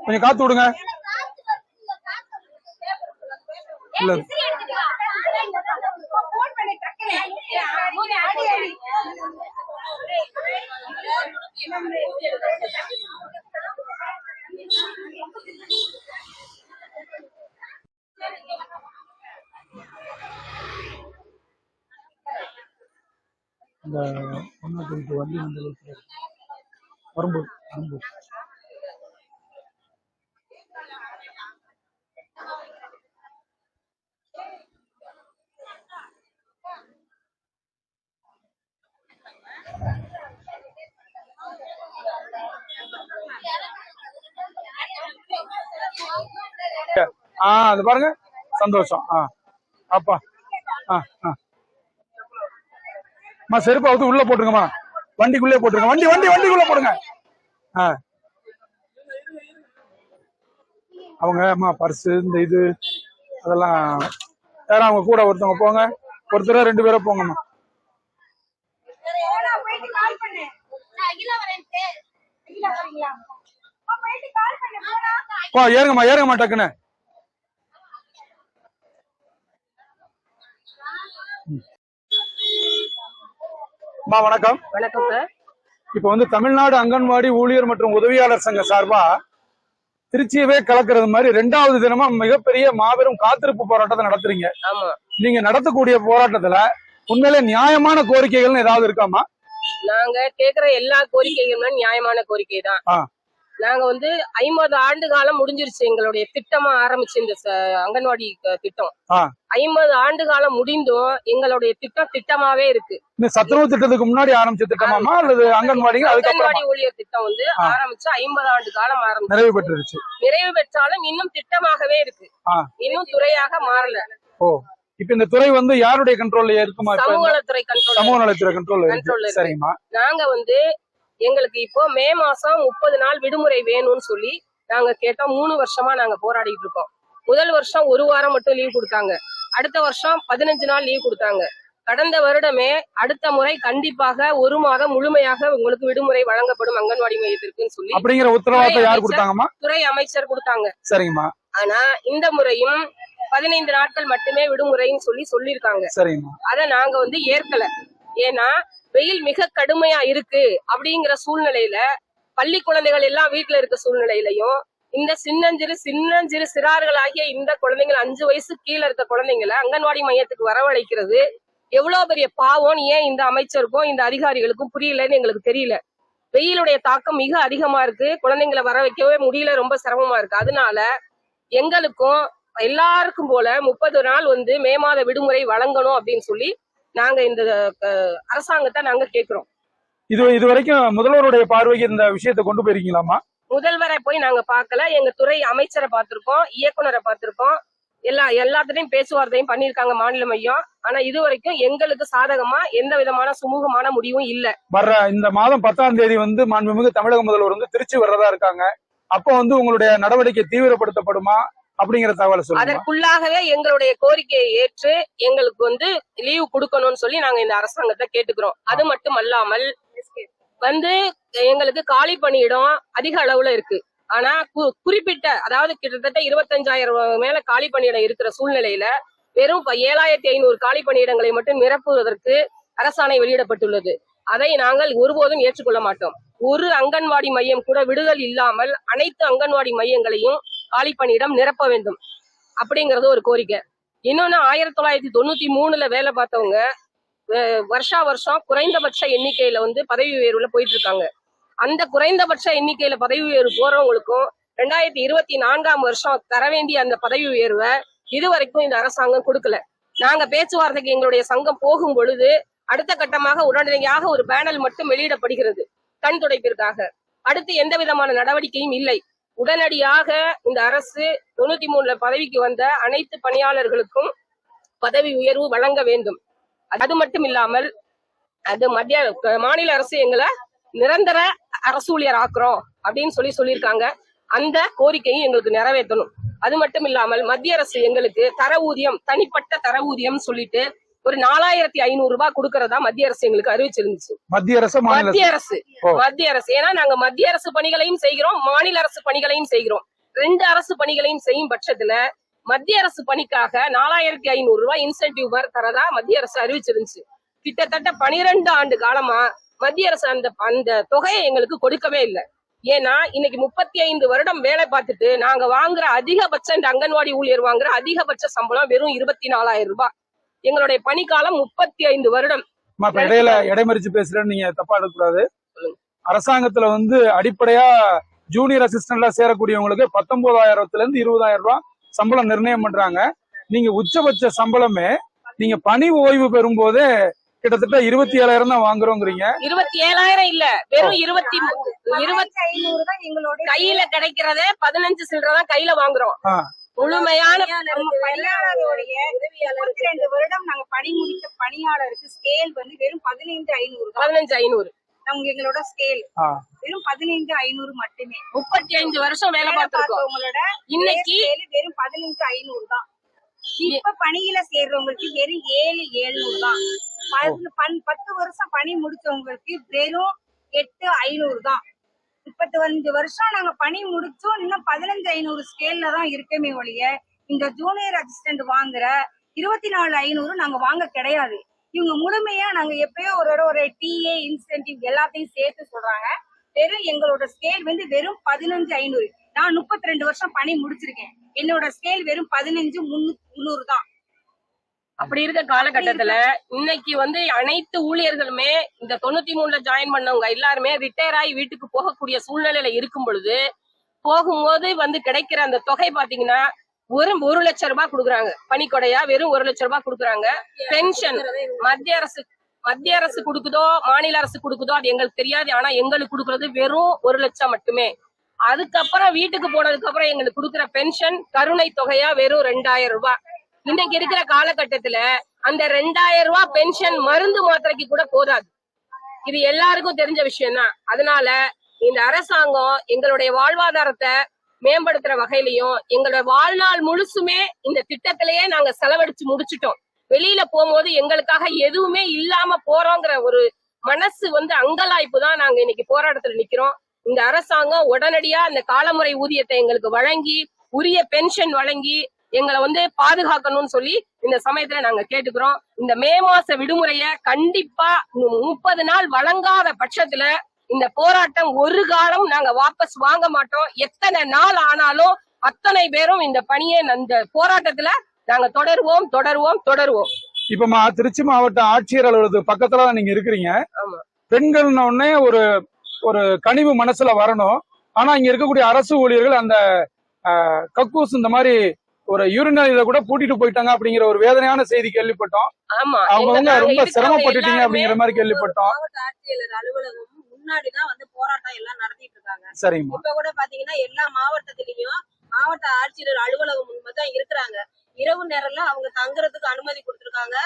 கொஞ்சம் காத்து விடுங்க. இல்ல இந்த வண்டி வரும்போது அது பாருங்க, சந்தோஷம். அப்பா செருப்பா வந்து உள்ள போட்டுருங்கம்மா, வண்டிக்குள்ளே போட்டுருங்க. வண்டிக்குள்ள போடுங்க. அவங்க அம்மா பர்ஸு இந்த இது அதெல்லாம் யாரும் அவங்க கூட ஒருத்தவங்க போங்க, ஒருத்தர 2 பேரை போங்கம்மா. ஏறுங்கம்மா டக்குன்னு. வணக்கம். வணக்கம் சார். இப்ப வந்து தமிழ்நாடு அங்கன்வாடி ஊழியர் மற்றும் உதவியாளர் சங்க சார்பா திருச்சியவே கலக்கிறது மாதிரி 2வது தினமா மிகப்பெரிய மாபெரும் காத்திருப்பு போராட்டத்தை நடத்துறீங்க. நீங்க நடத்தக்கூடிய போராட்டத்துல உண்மையிலே நியாயமான கோரிக்கைகள் ஏதாவது இருக்காமா? நாங்க கேக்குற எல்லா கோரிக்கைகளும் நியாயமான கோரிக்கை தான். நாங்க வந்து 50 ஆண்டு காலம் முடிஞ்சிருச்சு எங்களுடைய திட்டமா ஆரம்பிச்சு இந்த அங்கன்வாடி திட்டம். 50 ஆண்டு காலம் முடிந்தும் எங்களுடைய திட்டம் திட்டமாவே இருக்கு. சத்துணவு திட்டத்துக்கு முன்னாடி ஆரம்பிச்ச திட்டமாமா அல்லது அங்கன்வாடி ஊழியர் திட்டம் வந்து ஆரம்பிச்சு 50 ஆண்டு காலம் ஆரம்பிச்சு நிறைவு பெற்றுருச்சு. நிறைவு பெற்றாலும் இன்னும் திட்டமாகவே இருக்கு, இன்னும் துறையாக மாறல. இப்ப இந்த துறை வந்து யாருடைய கண்ட்ரோல்ல இருக்குமா? சமூக நலத்துறை கண்ட்ரோல். சரிமா. நாங்க வந்து எங்களுக்கு இப்போ மே மாசம் 30 நாள் விடுமுறை வேணும்னு சொல்லி நாங்க கேட்டோம். 3 வருஷமா நாங்க போராடிட்டு இருக்கோம். முதல் வருஷம் 1 வாரம் மட்டும் லீவ் கொடுத்தாங்க. அடுத்த வருஷம் 15 நாள் லீவ் கொடுத்தாங்க. கடந்த வருடமே அடுத்த முறை கண்டிப்பாக 1 மாதம் முழுமையாக உங்களுக்கு விடுமுறை வழங்கப்படும் அங்கன்வாடி மையத்திற்குன்னு சொல்லி அப்படிங்கிற உத்தரவாதத்தை யார் கொடுத்தாங்கம்மா? துறை அமைச்சர் கொடுத்தாங்க. சரிங்கம்மா. ஆனா இந்த முறையும் 15 நாட்கள் மட்டுமே விடுமுறைன்னு சொல்லிருக்காங்க. சரிங்கம்மா. அத நாங்க வந்து ஏற்கல. ஏன்னா வெயில் மிக கடுமையா இருக்கு அப்படிங்கிற சூழ்நிலையில பள்ளி குழந்தைகள் எல்லாம் வீட்டுல இருக்க சூழ்நிலையிலையும் இந்த சின்னஞ்சிறு சிறார்களாகிய இந்த குழந்தைகள் 5 வயசு கீழே இருக்க குழந்தைங்களை அங்கன்வாடி மையத்துக்கு வரவழைக்கிறது எவ்வளவு பெரிய பாவம் ஏன் இந்த அமைச்சருக்கும் இந்த அதிகாரிகளுக்கும் புரியலன்னு எங்களுக்கு தெரியல. வெயிலுடைய தாக்கம் மிக அதிகமா இருக்கு. குழந்தைங்களை வர வைக்கவே முடியல, ரொம்ப சிரமமா இருக்கு. அதனால எங்களுக்கும் எல்லாருக்கும் போல 30 நாள் வந்து மே மாத விடுமுறை வழங்கணும் அப்படின்னு சொல்லி நாங்க இந்த அரசாங்கத்தை நாங்க கேக்குறோம். இது வரைக்கும் முதல்வருடைய பார்வைக்கு இந்த விஷயத்தை கொண்டு போயிருக்கீங்களாமா? முதல்வரை போய் நாங்க பார்க்கல. எங்க துறை அமைச்சரை பார்த்திருக்கோம், இயக்குனரை பார்த்திருக்கோம், எல்லாத்திலையும் பேச்சுவார்த்தையும் பண்ணிருக்காங்க மாநில மையம். ஆனா இது வரைக்கும் எங்களுக்கு சாதகமா எந்த விதமான சுமூகமான முடிவும் இல்ல. வர்ற இந்த மாதம் 10ஆம் தேதி வந்து மாண்புமிகு தமிழக முதல்வர் வந்து திருச்சி வர்றதா இருக்காங்க. அப்போ வந்து உங்களுடைய நடவடிக்கை தீவிரப்படுத்தப்படுமா அப்படிங்கிற தகவலை சொல்லுங்க. அதற்குள்ளாகவே எங்களுடைய கோரிக்கையை ஏற்று எங்களுக்கு வந்து லீவு கொடுக்கணும்னு சொல்லி நாங்க இந்த அரசாங்கத்தை கேட்டுக்கிறோம். அது மட்டும் அல்லாமல் வந்து எங்களுக்கு காலி பணியிடம் அதிக அளவுல இருக்கு. ஆனா குறிப்பிட்ட அதாவது கிட்டத்தட்ட 25,000 மேல காலி பணியிடம் இருக்கிற சூழ்நிலையில வெறும் 7,500 காலி பணியிடங்களை மட்டும் நிரப்புவதற்கு அரசாணை வெளியிடப்பட்டுள்ளது. அதை நாங்கள் ஒருபோதும் ஏற்றுக்கொள்ள மாட்டோம். ஒரு அங்கன்வாடி மையம் கூட விடுதல் இல்லாமல் அனைத்து அங்கன்வாடி மையங்களையும் காலி பணியிடம் நிரப்ப வேண்டும் அப்படிங்கறது ஒரு கோரிக்கை. இன்னொன்னு 1993 வேலை பார்த்தவங்க வருஷம் குறைந்தபட்ச எண்ணிக்கையில வந்து பதவி உயர்வுல போயிட்டு இருக்காங்க. அந்த குறைந்தபட்ச எண்ணிக்கையில பதவி உயர்வு போறவங்களுக்கும் 2024ஆம் வருஷம் தர வேண்டிய அந்த பதவி உயர்வை இதுவரைக்கும் இந்த அரசாங்கம் கொடுக்கல. நாங்க பேச்சுவார்த்தைக்கு எங்களுடைய சங்கம் போகும் பொழுது அடுத்த கட்டமாக உடனடியாக ஒரு பேனல் மட்டும் வெளியிடப்படுகிறது கண் துடைப்பிற்காக. அடுத்து எந்த விதமான நடவடிக்கையும் இல்லை. உடனடியாக இந்த அரசு 93 பதவிக்கு வந்த அனைத்து பணியாளர்களுக்கும் பதவி உயர்வு வழங்க வேண்டும். அது மட்டும் இல்லாமல் அது மாநில அரசு எங்களை நிரந்தர அரசு ஊழியர் ஆக்குறோம் அப்படின்னு சொல்லியிருக்காங்க. அந்த கோரிக்கையும் எங்களுக்கு நிறைவேற்றணும். அது மட்டும் இல்லாமல் மத்திய அரசு எங்களுக்கு தர ஊதியம், தனிப்பட்ட தர ஊதியம் சொல்லிட்டு ஒரு 4500 ரூபாய் கொடுக்கறதா மத்திய அரசு எங்களுக்கு அறிவிச்சிருந்துச்சு. மத்திய அரசு மத்திய அரசு ஏன்னா நாங்க மத்திய அரசு பணிகளையும் செய்கிறோம், மாநில அரசு பணிகளையும் செய்கிறோம். 2 அரசு பணிகளையும் செய்யும் பட்சத்துல மத்திய அரசு பணிக்காக 4500 ரூபாய் இன்சென்டிவ் தரதா மத்திய அரசு அறிவிச்சிருந்துச்சு. கிட்டத்தட்ட 12 ஆண்டு காலமா மத்திய அரசு அந்த தொகையை எங்களுக்கு கொடுக்கவே இல்லை. ஏன்னா இன்னைக்கு 35 வருடம் வேலை பார்த்துட்டு நாங்க வாங்குற அதிகபட்ச இந்த அங்கன்வாடி ஊழியர் வாங்குற அதிகபட்ச சம்பளம் வெறும் 24,000 ரூபாய். எங்களுடைய பணிக்காலம் 35 வருடம். இடையில இடைமறிச்சு பேசுறேன்னு நீங்க தப்பா எடுக்கக்கூடாது. அரசாங்கத்துல அடிப்படையா ஜூனியர் அசிஸ்டன்ட்ல சேரக்கூடியவங்களுக்கு 19,000 இருந்து 20,000 ரூபாய் சம்பளம் நிர்ணயம் பண்றாங்க. நீங்க உச்சபட்ச சம்பளமே நீங்க பணி ஓய்வு பெறும் போதே கிட்டத்தட்ட 27,000 தான் வாங்குறோங்கிறீங்க. 27,000 இல்ல, வெறும் 2500 தான் எங்களோட கையில கிடைக்கிறதே. 15 சில்லறை தான் கையில வாங்குறோம். முழுமையான 22 வருடம் நாங்க பணி முடித்த பணியாளருக்கு ஸ்கேல் வெறும் 15,500 எங்களோட ஸ்கேல் வெறும் 15,500 மட்டுமே. 35 வருஷம் வேலை பார்த்திருக்கோம். இன்னைக்கு வெறும் 15,500 தான். இப்ப பணியில சேர்றவங்களுக்கு வெறும் 7,700 தான். 10 வருஷம் பணி முடிச்சவங்களுக்கு வெறும் 8,500 தான். 35 வருஷம் நாங்க பணி முடிச்சோம், இன்னும் 15,500 ஸ்கேல்ல தான் இருக்கமே ஒழிய இந்த ஜூனியர் அசிஸ்டன்ட் வாங்குற 24,500 நாங்க வாங்க கிடையாது. இவங்க முழுமையா நாங்க எப்பயோ ஒரு டிஏ இன்சென்டிவ் எல்லாத்தையும் சேர்த்து சொல்றாங்க. வெறும் எங்களோட ஸ்கேல் வெறும் 15,500. நான் 32 வருஷம் பணி முடிச்சிருக்கேன். என்னோட ஸ்கேல் வெறும் 15,300 தான். அப்படி இருக்க காலகட்டத்துல இன்னைக்கு அனைத்து ஊழியர்களுமே இந்த 93ல ஜாயின் பண்ணவங்க எல்லாருமே ரிட்டையர் ஆகி வீட்டுக்கு போகக்கூடிய சூழ்நிலையில இருக்கும் பொழுது போகும்போது கிடைக்கிற அந்த தொகை பாத்தீங்கன்னா ஒரு 1 லட்சம் ரூபாய் கொடுக்குறாங்க. பணிக்கொடையா வெறும் 1 லட்சம் ரூபாய் கொடுக்குறாங்க. பென்ஷன் மத்திய அரசு கொடுக்குதோ மாநில அரசு கொடுக்குதோ அது எங்களுக்கு தெரியாது. ஆனா எங்களுக்கு கொடுக்கறது வெறும் 1 லட்சம் மட்டுமே. அதுக்கப்புறம் வீட்டுக்கு போனதுக்கு அப்புறம் எங்களுக்கு கொடுக்குற பென்ஷன் கருணை தொகையா வெறும் 2,000 ரூபாய். இன்னைக்கு இருக்கிற காலகட்டத்துல அந்த 2,000 ரூபாய் பென்ஷன் மருந்து மாத்திரைக்கு கூட போதாது. இது எல்லாருக்கும் தெரிஞ்ச விஷயம் தான். அதனால இந்த அரசாங்கம் எங்களுடைய வாழ்வாதாரத்தை மேம்படுத்துற வகையிலையும் எங்களுடைய வாழ்நாள் முழுசுமே இந்த திட்டத்திலேயே நாங்க செலவழிச்சு முடிச்சிட்டோம். வெளியில போகும்போது எங்களுக்காக எதுவுமே இல்லாம போறோங்கிற ஒரு மனசு அங்கலாய்ப்பு தான் நாங்க இன்னைக்கு போராட்டத்துல நிக்கிறோம். இந்த அரசாங்கம் உடனடியா இந்த காலமுறை ஊதியத்தை எங்களுக்கு வழங்கி உரிய பென்ஷன் வழங்கி எங்களை பாதுகாக்கணும்னு சொல்லி இந்த சமயத்துல நாங்க கேட்டுக்கிறோம். இந்த மே மாச விடுமுறைய கண்டிப்பா 30 நாள் வழங்காத பட்சத்துல இந்த போராட்டம் ஒரு காலம் நாங்க வாபஸ் வாங்க மாட்டோம். எத்தனை நாள் ஆனாலும் அத்தனை பேரும் இந்த பணியை இந்த போராட்டத்துல நாங்க தொடருவோம். இப்ப திருச்சி மாவட்ட ஆட்சியர் அலுவலகத்துக்கு பக்கத்துலதான் நீங்க இருக்கிறீங்க. பெண்கள்ன உடனே ஒரு கனிவு மனசுல வரணும். ஆனா இங்க இருக்கக்கூடிய அரசு ஊழியர்கள் அந்த கக்கூஸ் இந்த மாதிரி ஒரு யூரினல் இதை கூட பூட்டிட்டு போயிட்டாங்க அப்படிங்கிற ஒரு வேதனையான செய்தி கேள்விப்பட்டோம். அவங்க ரொம்ப சிரமப்பட்டுட்டீங்க அப்படிங்கிற மாதிரி கேள்விப்பட்டோம். ஆட்சியர் அலுவலகம் முன்னாடிதான் போராட்டம் எல்லாம் நடத்திட்டு இருக்காங்க. சரிங்க. இப்ப கூட பாத்தீங்கன்னா எல்லா மாவட்டத்திலயும் மாவட்ட ஆட்சியர் அலுவலகம் முன்பதான் இருக்கிறாங்க. இரவு நேரம்ல அவங்க தங்குறதுக்கு அனுமதி கொடுத்திருக்காங்க.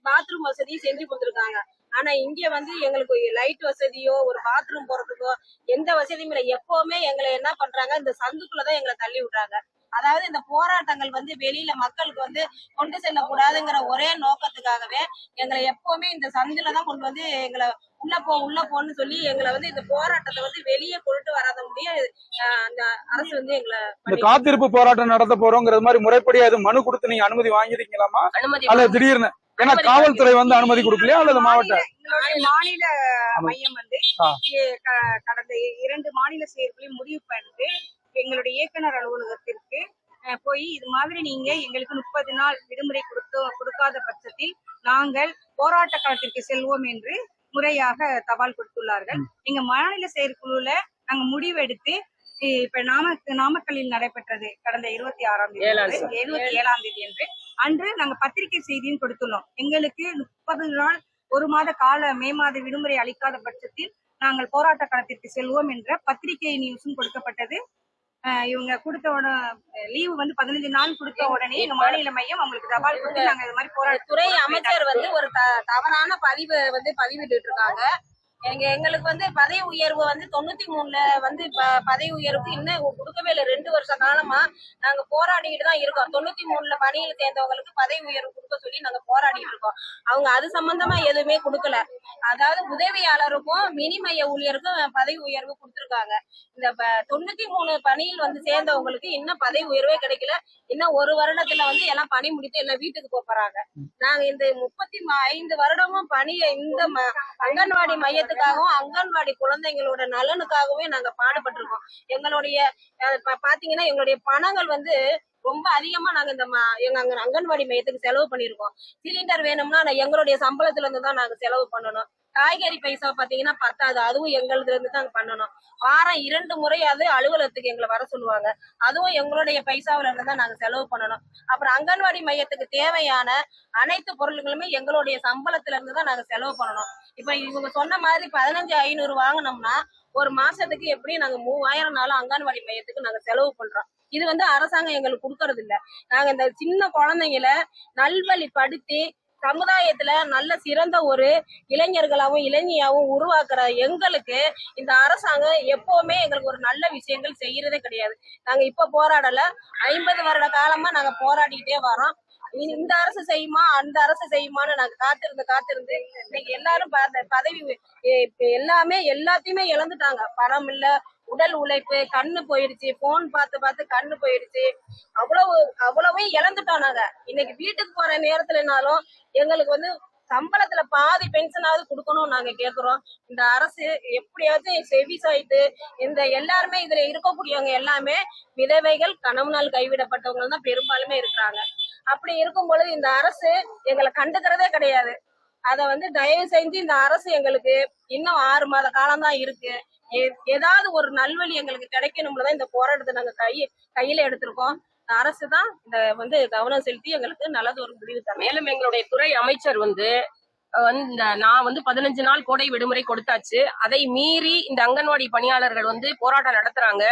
பாத்ரூம் வசதியும் செஞ்சு கொடுத்திருக்காங்க. ஆனா இங்க எங்களுக்கு லைட் வசதியோ ஒரு பாத்ரூம் போறதுக்கோ எந்த வசதியும் இல்லை. எப்பவுமே எங்களை என்ன பண்றாங்க, இந்த சந்துக்குள்ளதான் எங்களை தள்ளி விடுறாங்க. அதாவது இந்த போராட்டங்கள் வெளியில மக்களுக்கு கொண்டு செல்லக்கூடாதுங்கிற ஒரே நோக்கத்துக்காகவே எங்களை எப்பவுமே இந்த சந்திலதான் கொண்டு எங்களை உள்ள போன்னு சொல்லி எங்களை இந்த போராட்டத்தை வெளியே கொண்டு வராத முடிய அந்த அரசு எங்களை காத்திருப்பு போராட்டம் நடத்த போறோங்கிறது மாதிரி முறைப்படி அது மனு கொடுத்து நீங்க அனுமதி வாங்கிருக்கீங்களாமா? அல்லது திடீர்னு ஏன்னா காவல்துறை அனுமதி கொடுக்கலையா அல்லது மாவட்ட மாநில மையம் கடந்த 2 மாநில செயற்களையும் முடிவு பண்ணிட்டு எங்களுடைய இயக்குனர் அலுவலகத்திற்கு போய் இது மாதிரி நீங்க எங்களுக்கு 30 நாள் விடுமுறை கொடுக்காத பட்சத்தில் நாங்கள் போராட்ட களத்திற்கு செல்வோம் என்று முறையாக தபால் கொடுத்துள்ளார்கள். எங்க மாநில செயற்குழுல நாங்க முடிவெடுத்து இப்ப நாமக்கல்லில் நடைபெற்றது கடந்த 27ஆம் தேதி என்று அன்று நாங்க பத்திரிகை செய்தியும் கொடுத்துள்ளோம். எங்களுக்கு 30 நாள் 1 மாத கால மே மாத விடுமுறை அளிக்காத பட்சத்தில் நாங்கள் போராட்ட களத்திற்கு செல்வோம் என்ற பத்திரிகை நியூஸும் கொடுக்கப்பட்டது. இவங்க கொடுத்த லீவு 15 நாள் கொடுத்த உடனே எங்க மாநில மையம் அவங்களுக்கு தபால் கொடுத்து நாங்க இது மாதிரி போராட்ட துறை அமைச்சர் ஒரு தவறான பதிவு பதிவிட்டு இருக்காங்க. எங்களுக்கு வந்து பதவி உயர்வு வந்து 93ல வந்து பதவி உயர்வு இன்னும் கொடுக்கவே இல்லை. 2 வருஷ காலமா நாங்க போராடிட்டு தான் இருக்கோம். 93ல பணியில் சேர்ந்தவங்களுக்கு பதவி உயர்வு கொடுக்க சொல்லி நாங்க போராடிட்டு இருக்கோம். அவங்க அது சம்பந்தமா எதுவுமே கொடுக்கல. அதாவது உதவியாளருக்கும் மினிமைய ஊழியருக்கும் பதவி உயர்வு கொடுத்துருக்காங்க. இந்த 93 பணியில் வந்து சேர்ந்தவங்களுக்கு இன்னும் பதவி உயர்வே கிடைக்கல. இன்னும் 1 வருடத்துல வந்து எல்லாம் பணி முடித்து எல்லாம் வீட்டுக்கு போறாங்க. நாங்க இந்த 35 வருடமும் பணியை இந்த அங்கன்வாடி மையத்துக்காகவும் அங்கன்வாடி குழந்தைங்களோட நலனுக்காகவே நாங்க பாடுபட்டிருக்கோம். எங்களுடைய பாத்தீங்கன்னா எங்களுடைய பணங்கள் வந்து ரொம்ப அதிகமா நாங்க இந்த எங்க அங்கன்வாடி மையத்துக்கு செலவு பண்ணிருக்கோம். சிலிண்டர் வேணும்னா எங்களுடைய சம்பளத்துல இருந்து தான் நாங்க செலவு பண்ணணும். காய்கறி பைசா பாத்தீங்கன்னா பத்தாது, அதுவும் எங்களுக்கு இருந்து தான் பண்ணணும். வாரம் 2 முறையாவது அலுவலகத்துக்கு எங்களை வர சொல்லுவாங்க, அதுவும் எங்களுடைய பைசாவில இருந்து தான் நாங்க செலவு பண்ணணும். அப்புறம் அங்கன்வாடி மையத்துக்கு தேவையான அனைத்து பொருள்களுமே எங்களுடைய சம்பளத்துல இருந்து தான் நாங்க செலவு பண்ணணும். இப்ப இவங்க சொன்ன மாதிரி 15,500 வாங்கினோம்னா ஒரு மாசத்துக்கு எப்படியும் நாங்க 3000 நாளும் அங்கன்வாடி மையத்துக்கு நாங்க செலவு பண்றோம். இது வந்து அரசாங்கம் எங்களுக்கு கொடுக்கறது இல்ல. நாங்க இந்த சின்ன குழந்தைங்களை நல்வழிப்படுத்தி சமுதாயத்துல நல்ல சிறந்த ஒரு இளைஞர்களாவும் இளைஞியாவும் உருவாக்குற எங்களுக்கு இந்த அரசாங்கம் எப்பவுமே எங்களுக்கு ஒரு நல்ல விஷயங்கள் செய்யறதே கிடையாது. நாங்க இப்ப போராடல, 50 வருட காலமா நாங்க போராடிக்கிட்டே வரோம். இந்த அரசு செய்யுமா அந்த அரசு செய்யுமான்னு நாங்க காத்திருந்து இன்னைக்கு எல்லாரும் பதவி எல்லாத்தையுமே இழந்துட்டாங்க. பணம் இல்ல, உடல் உழைப்பு, கண்ணு போயிடுச்சு, போன் பார்த்து கண்ணு போயிடுச்சு, அவ்வளவு இழந்துட்டோம். நாங்க இன்னைக்கு வீட்டுக்கு போற நேரத்துலனாலும் எங்களுக்கு வந்து சம்பளத்துல பாதி பென்ஷனாவது கொடுக்கணும் நாங்க கேக்குறோம். இந்த அரசு எப்படியாச்சும் செவி சாய்த்து இந்த எல்லாருமே இதுல இருக்கக்கூடியவங்க எல்லாமே விதவைகள், கணவனால் கைவிடப்பட்டவங்க தான் பெரும்பாலுமே இருக்கிறாங்க. அப்படி இருக்கும் பொழுது இந்த அரசு எங்களை கண்டுக்கிறதே கிடையாது. அத வந்து தயவு செஞ்சு இந்த அரசு எங்களுக்கு இன்னும் 6 மாத காலம் தான் இருக்கு, ஏதாவது ஒரு நல்வழி எங்களுக்கு கிடைக்கணும்னு இந்த போராட்டத்தை நாங்க கையில எடுத்திருக்கோம். அரசு தான் இந்த வந்து கவனம் செலுத்தி எங்களுக்கு நல்லது ஒரு முடிவு தரும். மேலும் எங்களுடைய துறை அமைச்சர் வந்து நான் வந்து 15 நாள் கோடை விடுமுறை கொடுத்தாச்சு. அதை மீறி இந்த அங்கன்வாடி பணியாளர்கள் வந்து போராட்டம் நடத்துறாங்க.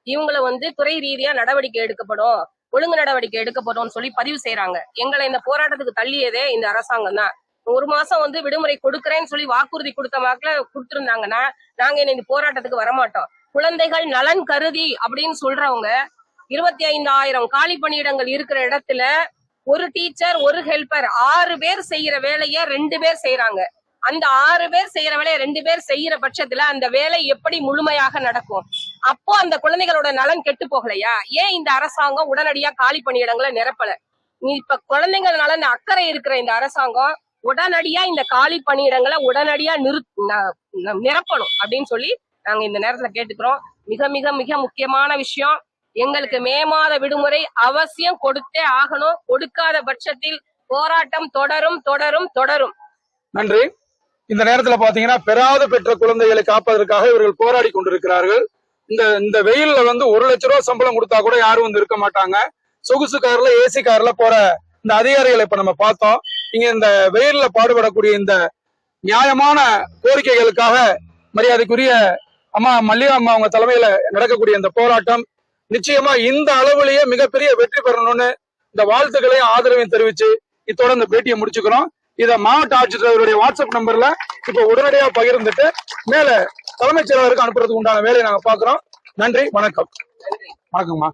இவங்களை வந்து துறை ரீதியா நடவடிக்கை எடுக்கப்படும், ஒழுங்கு நடவடிக்கை எடுக்கப்படும் சொல்லி பதிவு செய்யறாங்க. எங்களை இந்த போராட்டத்துக்கு தள்ளியதே இந்த அரசாங்கம் தான். 1 மாசம் வந்து விடுமுறை கொடுக்கறேன்னு சொல்லி வாக்குறுதி கொடுத்த வாக்குல கொடுத்துருந்தாங்கன்னா நாங்க இந்த போராட்டத்துக்கு வரமாட்டோம். குழந்தைகள் நலன் கருதி அப்படின்னு சொல்றவங்க 25,000 காலி பணியிடங்கள் இருக்கிற இடத்துல ஒரு டீச்சர், ஒரு ஹெல்பர், 6 பேர் செய்யற வேலைய 2 பேர் செய்யறாங்க. அந்த 6 பேர் செய்யற வேலையை 2 பேர் செய்யற பட்சத்துல அந்த வேலை எப்படி முழுமையாக நடக்கும்? அப்போ அந்த குழந்தைகளோட நலன் கெட்டு போகலையா? ஏன் இந்த அரசாங்கம் உடனடியா காலி பணியிடங்களை நிரப்பல? இப்ப குழந்தைகள் நலன் அக்கறை இருக்கிற இந்த அரசாங்கம் உடனடியா இந்த காலி பணியிடங்களை உடனடியா நிரப்பணும் அப்படின்னு சொல்லி நாங்க இந்த நேரத்துல கேட்டுக்கிறோம். மிக மிக மிக முக்கியமான விஷயம், எங்களுக்கு மே மாத விடுமுறை அவசியம் கொடுத்தே ஆகணும். கொடுக்காத பட்சத்தில் போராட்டம் தொடரும் தொடரும் தொடரும். நன்றி. இந்த நேரத்துல பாத்தீங்கன்னா பெறாது பெற்ற குழந்தைகளை காப்பதற்காக இவர்கள் போராடி கொண்டிருக்கிறார்கள். இந்த வெயில்ல வந்து 1 லட்ச ரூபாய் சம்பளம் கொடுத்தா கூட யாரும் வந்து இருக்க மாட்டாங்க. சொகுசு கார்ல, ஏசி கார்ல போற இந்த அதிகாரிகளை இப்ப நம்ம பார்த்தோம். இங்க இந்த வெயில்ல பாடுபடக்கூடிய இந்த நியாயமான கோரிக்கைகளுக்காக மரியாதைக்குரிய அம்மா மல்லிகா அம்மா அவங்க தலைமையில நடக்கக்கூடிய இந்த போராட்டம் நிச்சயமா இந்த அளவுலயே மிகப்பெரிய வெற்றி பெறணும்னு இந்த வாழ்த்துக்களையும் ஆதரவையும் தெரிவிச்சு இத்தோட இந்த பேட்டியை முடிச்சுக்கிறோம். இத மாவட்ட ஆட்சித்தலைவருடைய வாட்ஸ்அப் நம்பர்ல இப்ப உடனடியா பகிர்ந்துட்டு மேல தலைமைச் செயலருக்கு அனுப்புறதுக்கு உண்டான வேலையை நாங்க பாக்குறோம். நன்றி, வணக்கம். வணக்கம்மா.